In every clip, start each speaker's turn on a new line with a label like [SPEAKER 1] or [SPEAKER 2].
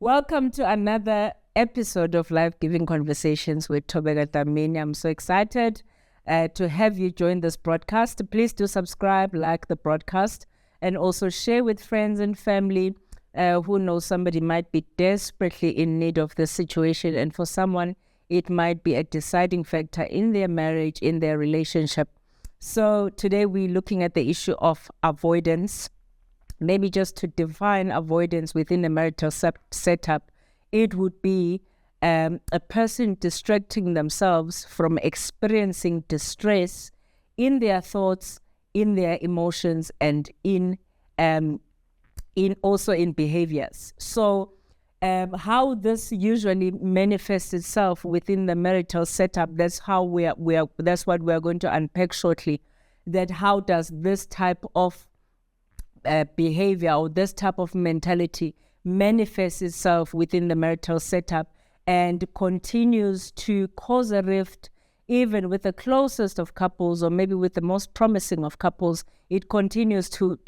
[SPEAKER 1] Welcome to another episode of Life-Giving Conversations with Thobeka Dlamini. I'm so excited to have you join this broadcast. Please do subscribe, like the broadcast, and also share with friends and family who know somebody might be desperately in need of this situation. And for someone, it might be a deciding factor in their marriage, in their relationship. So today we're looking at the issue of avoidance. Maybe just to define avoidance within a marital setup, it would be a person distracting themselves from experiencing distress in their thoughts, in their emotions, and in also in behaviors. So how this usually manifests itself within the marital setup, that's how that's what we're going to unpack shortly. That how does this type of behavior or this type of mentality manifests itself within the marital setup and continues to cause a rift even with the closest of couples, or maybe with the most promising of couples. It continues to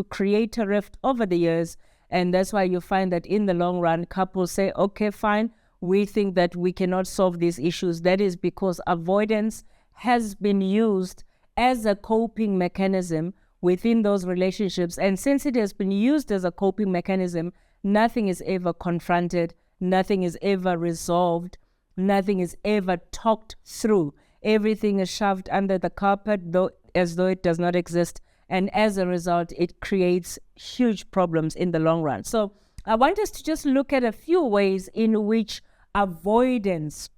[SPEAKER 1] create a rift over the years. And that's why you find that in the long run, couples say, okay, fine, we think that we cannot solve these issues. That is because avoidance has been used as a coping mechanism within those relationships. And since it has been used as a coping mechanism, nothing is ever confronted, nothing is ever resolved, nothing is ever talked through. Everything is shoved under the carpet as though it does not exist. And as a result, it creates huge problems in the long run. So I want us to just look at a few ways in which avoidance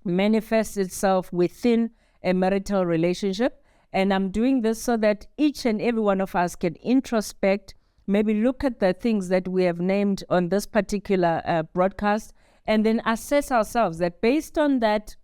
[SPEAKER 1] manifests itself within a marital relationship. And I'm doing this so that each and every one of us can introspect, maybe look at the things that we have named on this particular broadcast, and then assess ourselves that based on that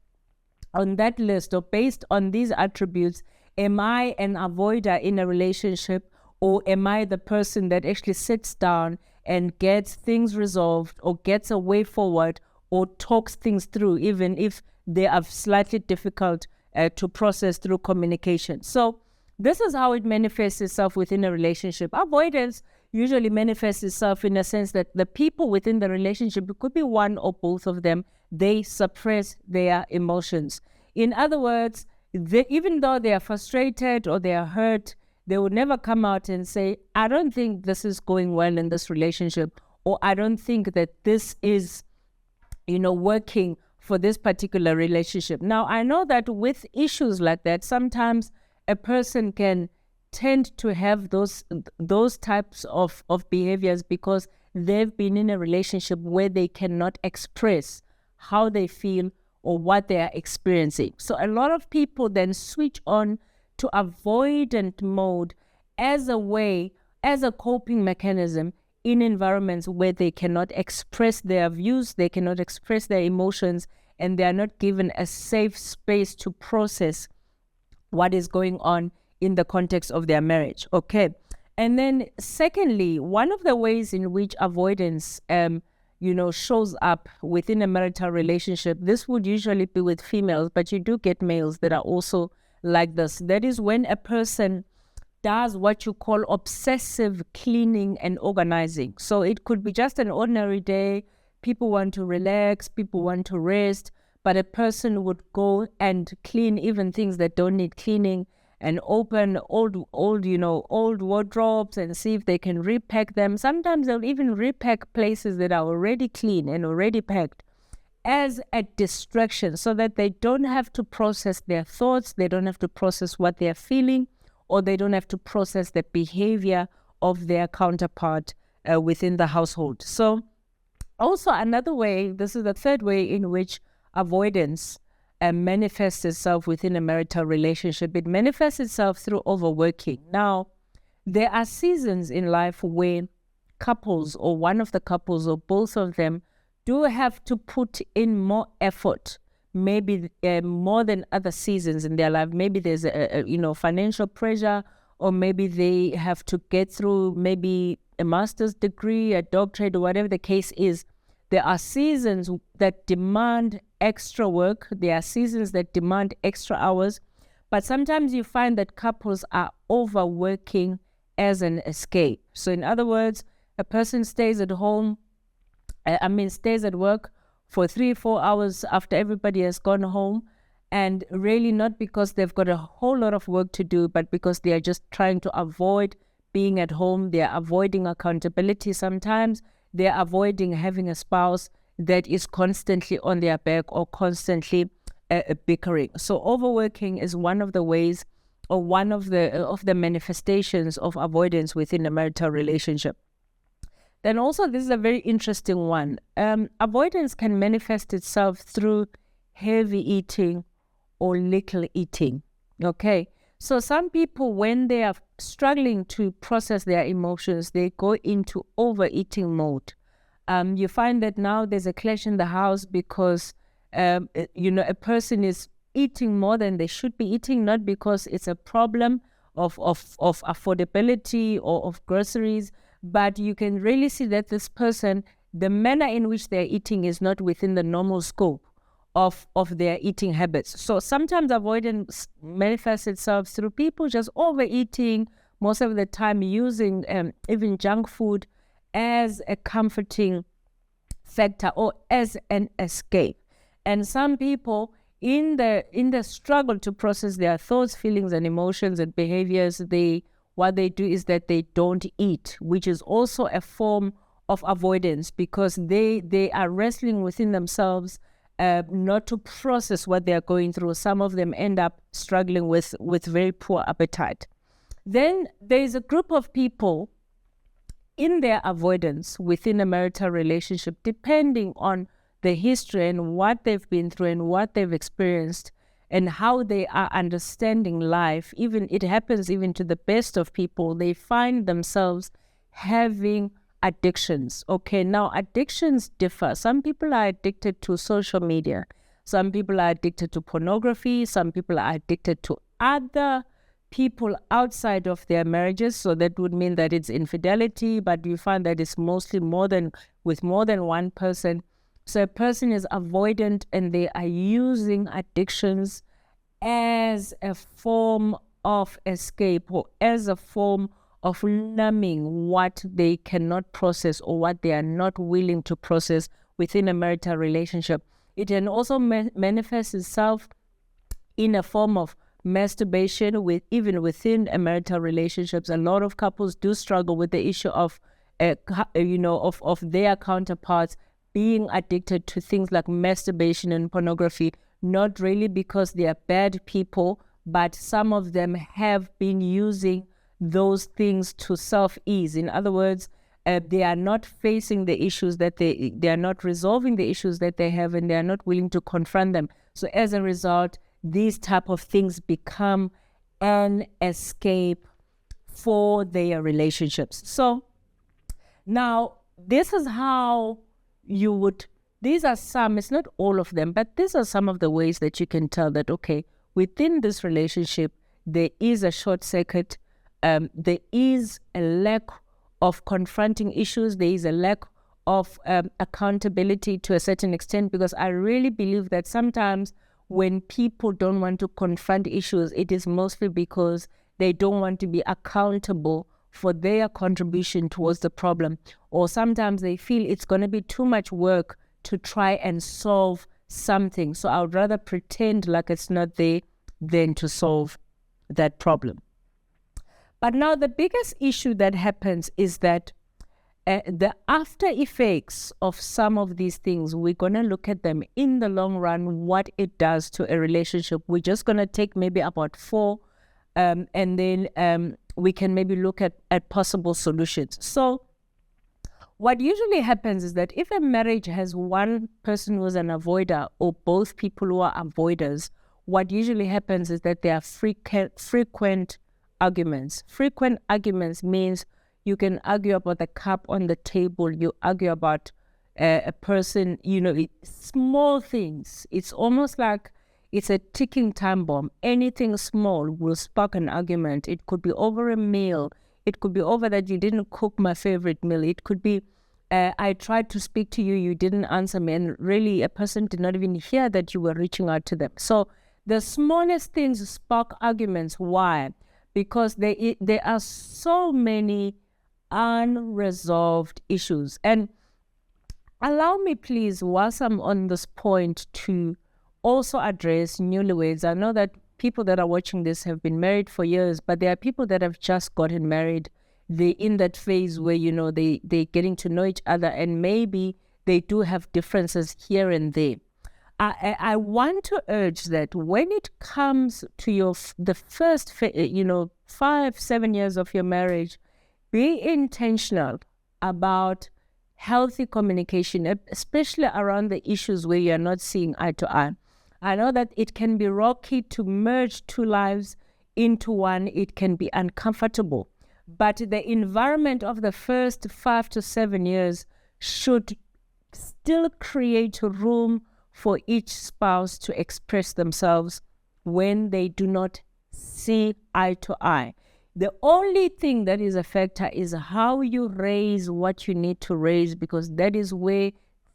[SPEAKER 1] list, or based on these attributes, am I an avoider in a relationship, or am I the person that actually sits down and gets things resolved, or gets a way forward, or talks things through, even if they are slightly difficult to process through communication. So this is how it manifests itself within a relationship. Avoidance usually manifests itself in a sense that the people within the relationship, it could be one or both of them, they suppress their emotions. In other words, even though they are frustrated or they are hurt, they would never come out and say, I don't think this is going well in this relationship, or I don't think that this is, working for this particular relationship. Now, I know that with issues like that, sometimes a person can tend to have those types of behaviors because they've been in a relationship where they cannot express how they feel or what they are experiencing. So a lot of people then switch on to avoidant mode as a coping mechanism in environments where they cannot express their views, they cannot express their emotions, and they are not given a safe space to process what is going on in the context of their marriage. Okay. And then secondly, one of the ways in which avoidance shows up within a marital relationship, this would usually be with females, but you do get males that are also like this. That is when a person does what you call obsessive cleaning and organizing. So it could be just an ordinary day. People want to relax, people want to rest, but a person would go and clean even things that don't need cleaning, and open old wardrobes and see if they can repack them. Sometimes they'll even repack places that are already clean and already packed as a distraction, so that they don't have to process their thoughts, they don't have to process what they're feeling, or they don't have to process the behavior of their counterpart within the household. So also another way, this is the third way in which avoidance manifests itself within a marital relationship. It manifests itself through overworking. Now, there are seasons in life where couples, or one of the couples, or both of them, do have to put in more effort, maybe more than other seasons in their life. Maybe there's a financial pressure, or maybe they have to get through maybe a master's degree, a doctorate, or whatever the case is. There are seasons that demand extra work. There are seasons that demand extra hours. But sometimes you find that couples are overworking as an escape. So in other words, a person stays at home stays at work for 3-4 hours after everybody has gone home, and really not because they've got a whole lot of work to do, but because they are just trying to avoid being at home. They're avoiding accountability sometimes. They're avoiding having a spouse that is constantly on their back or constantly bickering. So overworking is one of the ways, or one of the manifestations of avoidance within a marital relationship. Then also, this is a very interesting one. Avoidance can manifest itself through heavy eating or little eating. Okay. So some people, when they are struggling to process their emotions, they go into overeating mode. You find that now there's a clash in the house because, a person is eating more than they should be eating, not because it's a problem of affordability or of groceries, but you can really see that this person, the manner in which they're eating is not within the normal scope of their eating habits. So sometimes avoidance manifests itself through people just overeating, most of the time using even junk food as a comforting factor or as an escape. And some people, in the struggle to process their thoughts, feelings, and emotions and behaviors, what they do is that they don't eat, which is also a form of avoidance, because they are wrestling within themselves not to process what they are going through. Some of them end up struggling with very poor appetite. Then there is a group of people in their avoidance within a marital relationship, depending on the history and what they've been through and what they've experienced and how they are understanding life. Even it happens even to the best of people. They find themselves having addictions. Okay, now addictions differ. Some people are addicted to social media. Some people are addicted to pornography. Some people are addicted to other people outside of their marriages. So that would mean that it's infidelity, but you find that it's mostly with more than one person. So a person is avoidant and they are using addictions as a form of escape or as a form of numbing what they cannot process or what they are not willing to process within a marital relationship. It can also manifest itself in a form of masturbation even within a marital relationships. A lot of couples do struggle with the issue of their counterparts being addicted to things like masturbation and pornography, not really because they are bad people, but some of them have been using those things to self-ease. In other words, they are not facing the issues that they are not resolving the issues that they have, and they are not willing to confront them. So as a result, these type of things become an escape for their relationships. So now this is how you would, these are some, it's not all of them, but these are some of the ways that you can tell that, okay, within this relationship, there is a short circuit. There is a lack of confronting issues. There is a lack of accountability to a certain extent, because I really believe that sometimes when people don't want to confront issues, it is mostly because they don't want to be accountable for their contribution towards the problem. Or sometimes they feel it's going to be too much work to try and solve something. So I would rather pretend like it's not there than to solve that problem. But now the biggest issue that happens is that the after effects of some of these things, we're going to look at them in the long run, what it does to a relationship. We're just going to take maybe about 4, and then we can maybe look at possible solutions. So what usually happens is that if a marriage has one person who's an avoider or both people who are avoiders, what usually happens is that there are frequent arguments. Frequent arguments means you can argue about the cup on the table, you argue about a person, small things. It's almost like it's a ticking time bomb. Anything small will spark an argument. It could be over a meal. It could be over that you didn't cook my favorite meal. It could be I tried to speak to you, you didn't answer me, and really a person did not even hear that you were reaching out to them. So the smallest things spark arguments. Why? Because there are so many unresolved issues. And Allow me, please, whilst I'm on this point, to also address newlyweds. I know that people that are watching this have been married for years, but there are people that have just gotten married. They're in that phase where, they're getting to know each other, and maybe they do have differences here and there. I want to urge that when it comes to the first 5-7 years of your marriage, be intentional about healthy communication, especially around the issues where you're not seeing eye to eye. I know that it can be rocky to merge two lives into one. It can be uncomfortable, but the environment of the first 5 to 7 years should still create room for each spouse to express themselves when they do not see eye to eye. The only thing that is a factor is how you raise what you need to raise, because that is where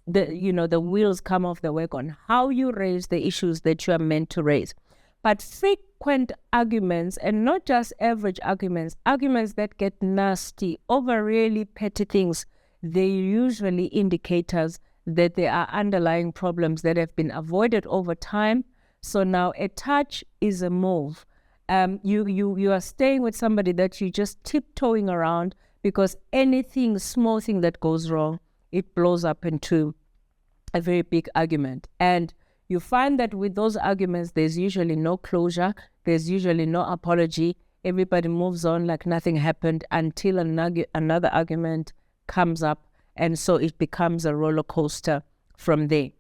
[SPEAKER 1] the wheels come off the wagon, how you raise the issues that you are meant to raise. But frequent arguments, and not just average arguments that get nasty over really petty things, they're usually indicators that there are underlying problems that have been avoided over time. So now a touch is a move. You are staying with somebody that you just tiptoeing around, because anything, small thing that goes wrong, it blows up into a very big argument. And you find that with those arguments, there's usually no closure, there's usually no apology. Everybody moves on like nothing happened until another argument comes up. And so it becomes a roller coaster from there.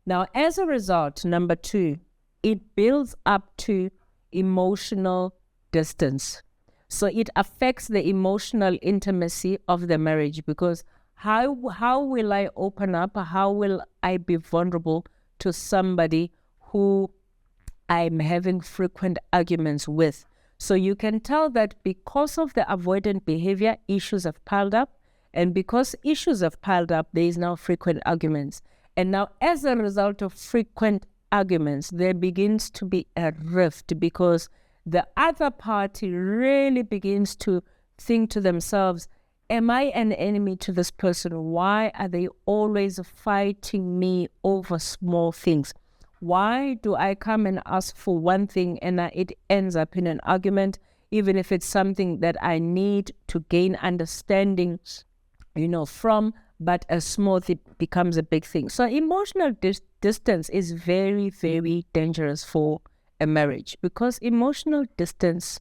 [SPEAKER 1] Now, as a result, number 2, it builds up to emotional distance. So it affects the emotional intimacy of the marriage, because how will I open up? How will I be vulnerable to somebody who I'm having frequent arguments with? So you can tell that because of the avoidant behavior, issues have piled up. And because issues have piled up, there is now frequent arguments. And now, as a result of frequent arguments, there begins to be a rift, because the other party really begins to think to themselves, am I an enemy to this person? Why are they always fighting me over small things? Why do I come and ask for one thing and it ends up in an argument, even if it's something that I need to gain understanding from, but a small thing becomes a big thing. So emotional distance is very, very dangerous for a marriage, because emotional distance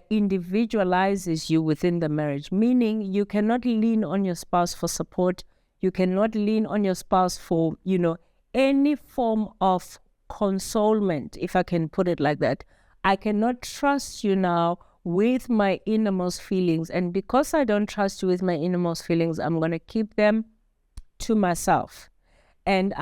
[SPEAKER 1] individualizes you within the marriage, meaning you cannot lean on your spouse for support. You cannot lean on your spouse for, any form of consolement, if I can put it like that. I cannot trust you now with my innermost feelings. And because I don't trust you with my innermost feelings, I'm going to keep them to myself. And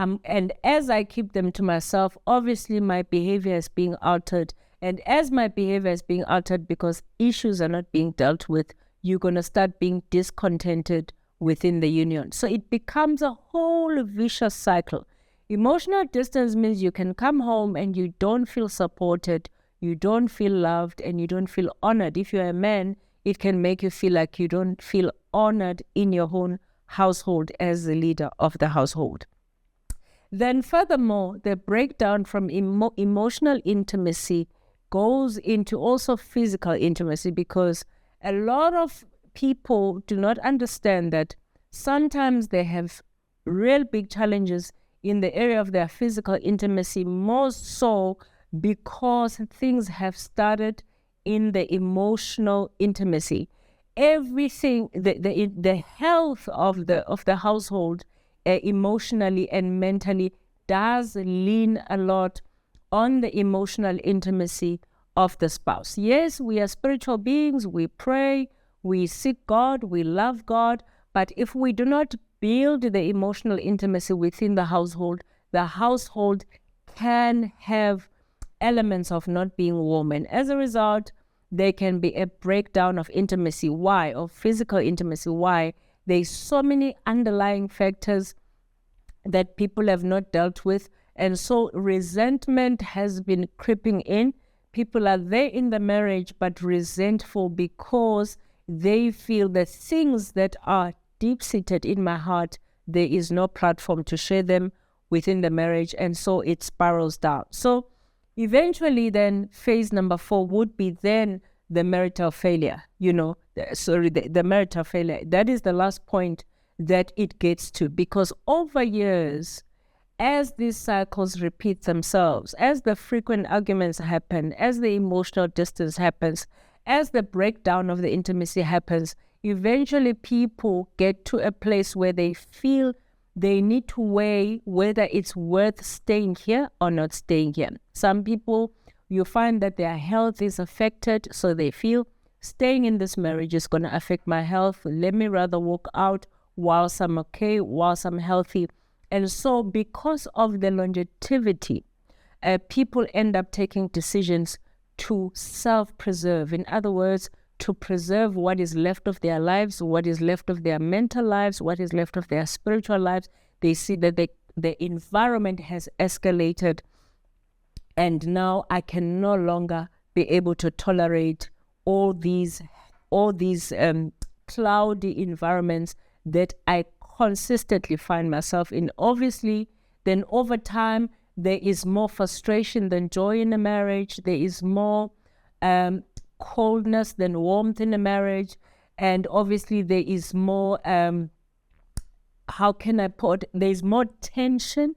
[SPEAKER 1] as I keep them to myself, obviously my behavior is being altered. And as my behavior is being altered because issues are not being dealt with, you're going to start being discontented within the union. So it becomes a whole vicious cycle. Emotional distance means you can come home and you don't feel supported, you don't feel loved, and you don't feel honored. If you're a man, it can make you feel like you don't feel honored in your own household as the leader of the household. Then furthermore, the breakdown from emotional intimacy goes into also physical intimacy, because a lot of people do not understand that sometimes they have real big challenges in the area of their physical intimacy, more so because things have started in the emotional intimacy. Everything, the health of the household, emotionally and mentally, does lean a lot on the emotional intimacy of the spouse. Yes, we are spiritual beings, we pray, we seek God, we love God, but if we do not build the emotional intimacy within the household can have elements of not being warm. And as a result, there can be a breakdown of intimacy. Why? Of physical intimacy. Why? There's so many underlying factors that people have not dealt with. And so resentment has been creeping in. People are there in the marriage, but resentful because they feel the things that are deep-seated in my heart there is no platform to share them within the marriage, and so it spirals down. So eventually then phase number 4 would be then the marital failure, the marital failure. That is the last point that it gets to, because over years, as these cycles repeat themselves, as the frequent arguments happen, as the emotional distance happens, as the breakdown of the intimacy happens, eventually people get to a place where they feel they need to weigh whether it's worth staying here or not staying here. Some people, you find that their health is affected, so they feel staying in this marriage is going to affect my health. Let me rather walk out whilst I'm okay, whilst I'm healthy. And so because of the longevity, people end up taking decisions to self-preserve. In other words, to preserve what is left of their lives, what is left of their mental lives, what is left of their spiritual lives. They see that the environment has escalated, and now I can no longer be able to tolerate all these cloudy environments that I consistently find myself in. Obviously, then over time, there is more frustration than joy in a marriage. There is more coldness than warmth in a marriage. And obviously, there is more, there's more tension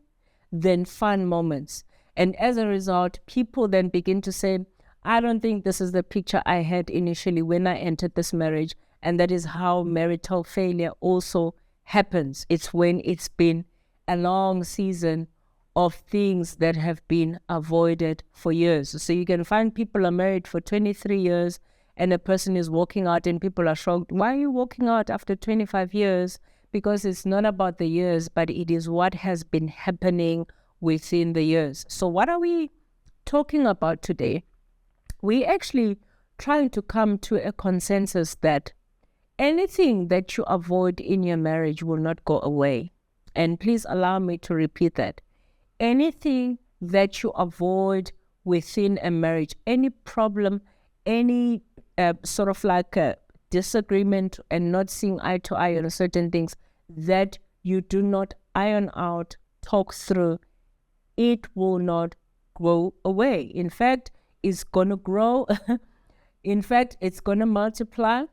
[SPEAKER 1] than fun moments. And as a result, people then begin to say, I don't think this is the picture I had initially when I entered this marriage. And that is how marital failure also happens. It's when it's been a long season of things that have been avoided for years. So you can find people are married for 23 years and a person is walking out and people are shocked. Why are you walking out after 25 years? Because it's not about the years, but it is what has been happening within the years. So what are we talking about today? We actually trying to come to a consensus that anything that you avoid in your marriage will not go away. And please allow me to repeat that. Anything that you avoid within a marriage, any problem, any sort of like a disagreement and not seeing eye to eye on certain things that you do not iron out, talk through, it will not go away. In fact, it's going to grow. In fact, it's going to multiply.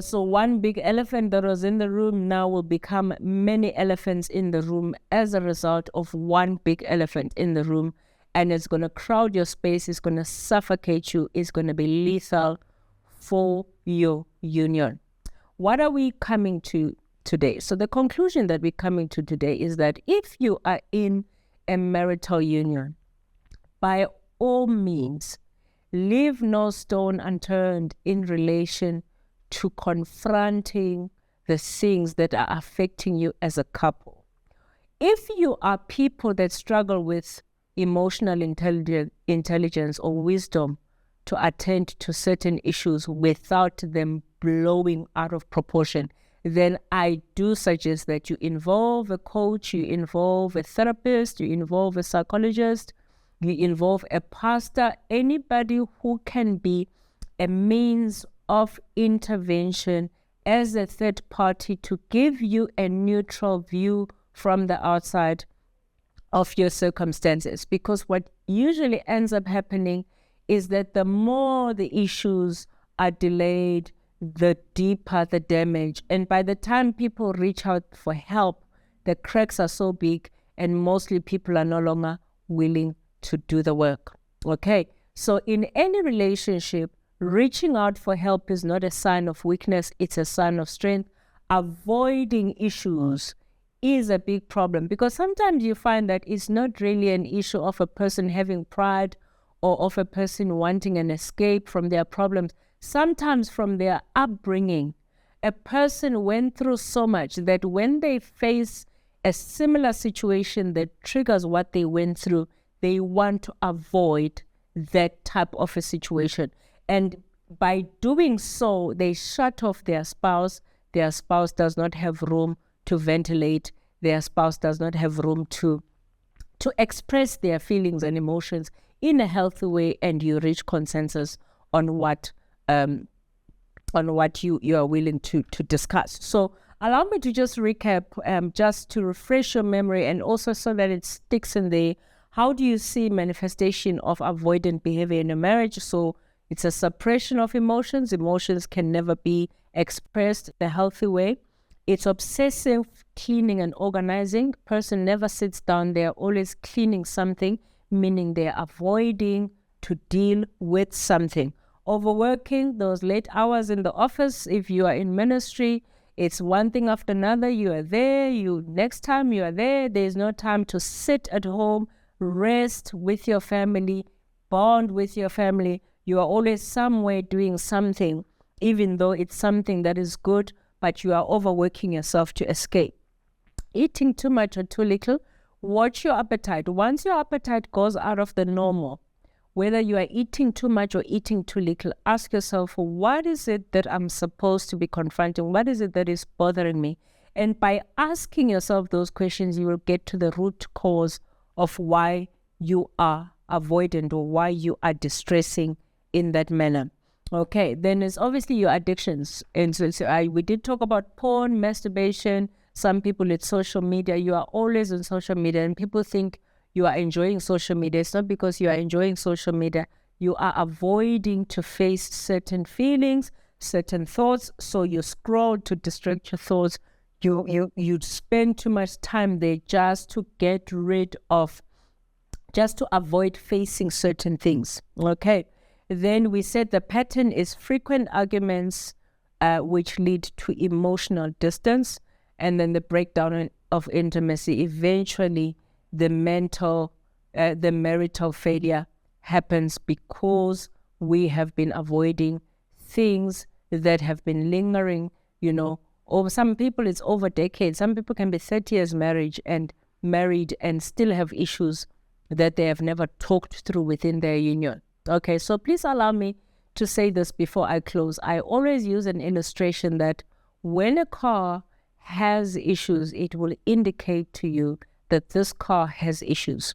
[SPEAKER 1] So one big elephant that was in the room now will become many elephants in the room as a result of one big elephant in the room. And it's going to crowd your space. It's going to suffocate you. It's going to be lethal for your union. What are we coming to today? So the conclusion that we're coming to today is that if you are in a marital union, by all means, leave no stone unturned in relation to confronting the things that are affecting you as a couple. If you are people that struggle with emotional intelligence or wisdom to attend to certain issues without them blowing out of proportion, then I do suggest that you involve a coach, you involve a therapist, you involve a psychologist, you involve a pastor, anybody who can be a means of intervention as a third party to give you a neutral view from the outside of your circumstances. Because what usually ends up happening is that the more the issues are delayed, the deeper the damage. And by the time people reach out for help, the cracks are so big and mostly people are no longer willing to do the work. Okay, so in any relationship, reaching out for help is not a sign of weakness, it's a sign of strength. Avoiding issues is a big problem because sometimes you find that it's not really an issue of a person having pride or of a person wanting an escape from their problems. Sometimes from their upbringing, a person went through so much that when they face a similar situation that triggers what they went through, they want to avoid that type of a situation. And by doing so, they shut off their spouse. Their spouse does not have room to ventilate. Their spouse does not have room to express their feelings and emotions in a healthy way, and you reach consensus on what you are willing to discuss. So Allow me to just recap, just to refresh your memory and also so that it sticks in there. How do you see manifestation of avoidant behavior in a marriage? So it's a suppression of emotions. Emotions can never be expressed in a healthy way. It's obsessive cleaning and organizing. Person never sits down. They're always cleaning something, meaning they're avoiding to deal with something. Overworking, those late hours in the office. If you are in ministry, it's one thing after another. You are there. Next time you are there. There's no time to sit at home, rest with your family, bond with your family. You are always somewhere doing something, even though it's something that is good, but you are overworking yourself to escape. Eating too much or too little. Watch your appetite. Once your appetite goes out of the normal, whether you are eating too much or eating too little, ask yourself, what is it that I'm supposed to be confronting? What is it that is bothering me? And by asking yourself those questions, you will get to the root cause of why you are avoidant or why you are distressing in that manner. Okay, then there's obviously your addictions. And so we did talk about porn, masturbation. Some people, it's social media. You are always on social media and people think you are enjoying social media. It's not because you are enjoying social media. You are avoiding to face certain feelings, certain thoughts. So you scroll to distract your thoughts. You spend too much time there just to get rid of, just to avoid facing certain things. Okay. Then we said the pattern is frequent arguments, which lead to emotional distance, and then the breakdown of intimacy. Eventually, the marital failure happens because we have been avoiding things that have been lingering, Or some people, it's over decades. Some people can be 30 years married and still have issues that they have never talked through within their union. Okay, so please allow me to say this before I close. I always use an illustration that when a car has issues, it will indicate to you that this car has issues.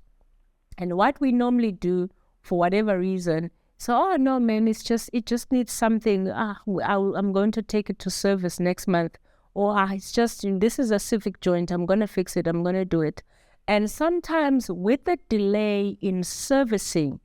[SPEAKER 1] And what we normally do, for whatever reason, so, oh no, man, it just needs something. I'm going to take it to service next month. Or it's just, this is a civic joint. I'm going to fix it. I'm going to do it. And sometimes with the delay in servicing,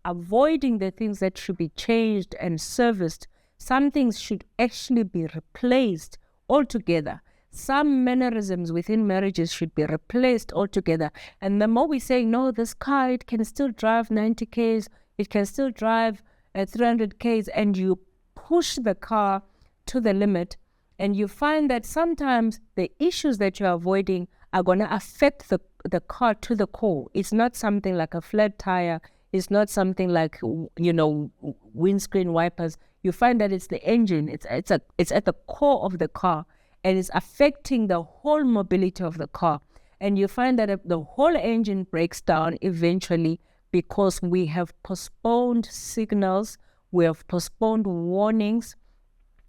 [SPEAKER 1] avoiding the things that should be changed and serviced, some things should actually be replaced altogether. Some mannerisms within marriages should be replaced altogether. And the more we say, no, this car, it can still drive 90 Ks, it can still drive 300 Ks, and you push the car to the limit, and you find that sometimes the issues that you're avoiding are going to affect the car to the core. It's not something like a flat tire. It's not something like, windscreen wipers. You find that it's the engine. It's at the core of the car, and it's affecting the whole mobility of the car. And you find that the whole engine breaks down eventually because we have postponed signals, we have postponed warnings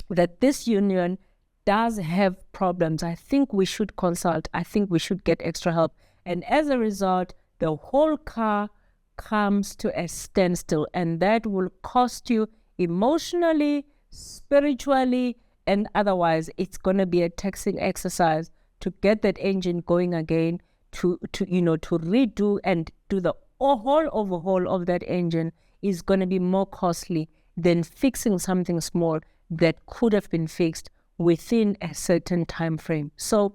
[SPEAKER 1] that this union does have problems. I think we should consult. I think we should get extra help. And as a result, the whole car comes to a standstill, and that will cost you emotionally, spiritually, and otherwise. It's going to be a taxing exercise to get that engine going again, to redo and do the whole overhaul of that engine is going to be more costly than fixing something small that could have been fixed within a certain time frame. So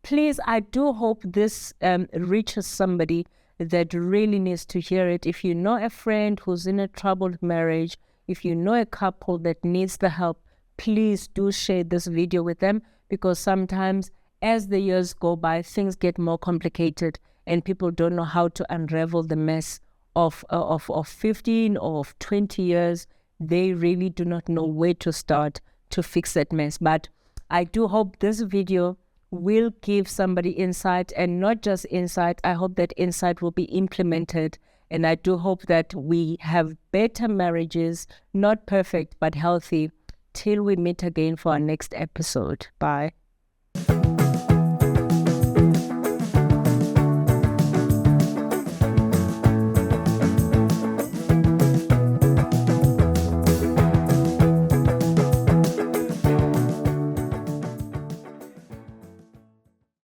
[SPEAKER 1] please, I do hope this reaches somebody that really needs to hear it. If you know a friend who's in a troubled marriage, if you know a couple that needs the help, please do share this video with them, because sometimes as the years go by, things get more complicated and people don't know how to unravel the mess of 15 or of 20 years. They really do not know where to start to fix that mess. But I do hope this video will give somebody insight, and not just insight. I hope that insight will be implemented. And I do hope that we have better marriages, not perfect, but healthy, till we meet again for our next episode. Bye.